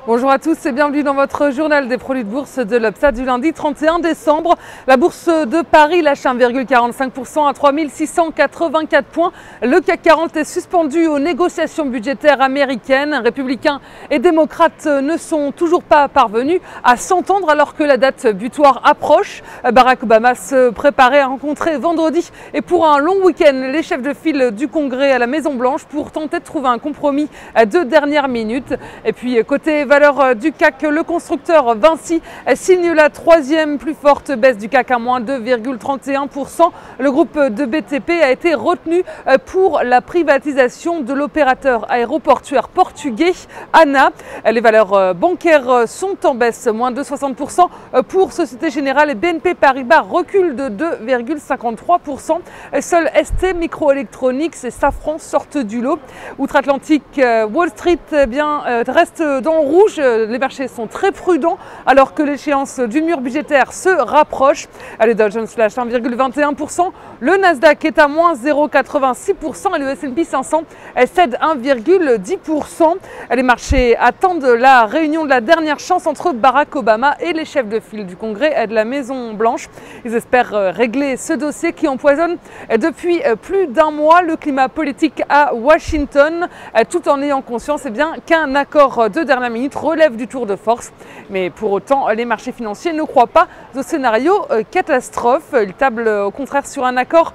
Bonjour à tous et bienvenue dans votre journal des produits de bourse de l'Obsa du lundi 31 décembre. La bourse de Paris lâche 1,45% à 3684 points. Le CAC 40 est suspendu aux négociations budgétaires américaines. Républicains et démocrates ne sont toujours pas parvenus à s'entendre alors que la date butoir approche. Barack Obama se préparait à rencontrer vendredi et pour un long week-end les chefs de file du Congrès à la Maison-Blanche pour tenter de trouver un compromis de dernière minute. Et puis côté valeur du CAC, le constructeur Vinci signe la troisième plus forte baisse du CAC à moins 2,31%. Le groupe de BTP a été retenu pour la privatisation de l'opérateur aéroportuaire portugais ANA. Les valeurs bancaires sont en baisse, moins de 60% pour Société Générale et BNP Paribas recule de 2,53%. Seul ST Microelectronics et Safran sortent du lot. Outre-Atlantique, Wall Street reste dans le rouge. Les marchés sont très prudents alors que l'échéance du mur budgétaire se rapproche. Le Dow Jones lâche 1,21%, le Nasdaq est à moins 0,86% et le S&P 500 cède 1,10%. Les marchés attendent la réunion de la dernière chance entre Barack Obama et les chefs de file du Congrès et de la Maison-Blanche. Ils espèrent régler ce dossier qui empoisonne depuis plus d'un mois le climat politique à Washington, tout en ayant conscience qu'un accord de dernière minute relève du tour de force. Mais pour autant, les marchés financiers ne croient pas au scénario catastrophe. Ils tablent au contraire sur un accord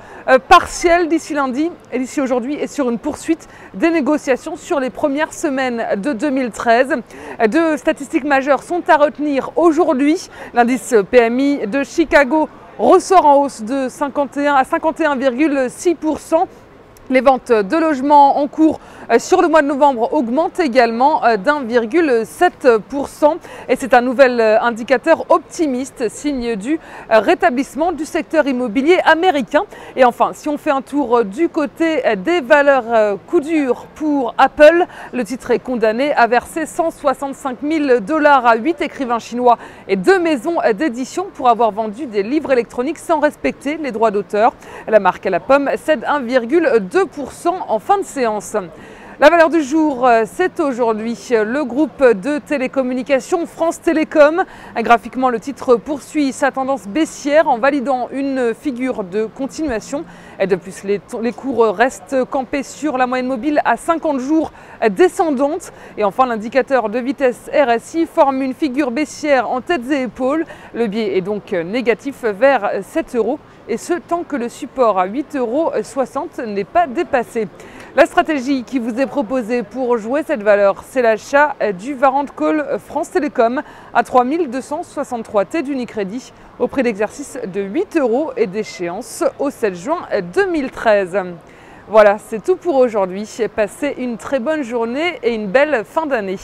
partiel d'ici lundi et d'ici aujourd'hui et sur une poursuite des négociations sur les premières semaines de 2013. Deux statistiques majeures sont à retenir aujourd'hui. L'indice PMI de Chicago ressort en hausse de 51 à 51,6%. Les ventes de logements en cours sur le mois de novembre augmentent également d'1,7% et c'est un nouvel indicateur optimiste, signe du rétablissement du secteur immobilier américain. Et enfin, si on fait un tour du côté des valeurs coup dur pour Apple, le titre est condamné à verser 165 000 $ à 8 écrivains chinois et 2 maisons d'édition pour avoir vendu des livres électroniques sans respecter les droits d'auteur. La marque à la pomme cède 1,2% en fin de séance. La valeur du jour, c'est aujourd'hui le groupe de télécommunications France Télécom. Graphiquement, le titre poursuit sa tendance baissière en validant une figure de continuation. Et de plus, les cours restent campés sur la moyenne mobile à 50 jours descendante. Et enfin, l'indicateur de vitesse RSI forme une figure baissière en têtes et épaules. Le biais est donc négatif vers 7 € et ce tant que le support à 8,60 € n'est pas dépassé. La stratégie qui vous est proposée pour jouer cette valeur, c'est l'achat du Warrant Call France Télécom à 3263 T d'Unicredit au prix d'exercice de 8 € et d'échéance au 7 juin 2013. Voilà, c'est tout pour aujourd'hui. Passez une très bonne journée et une belle fin d'année.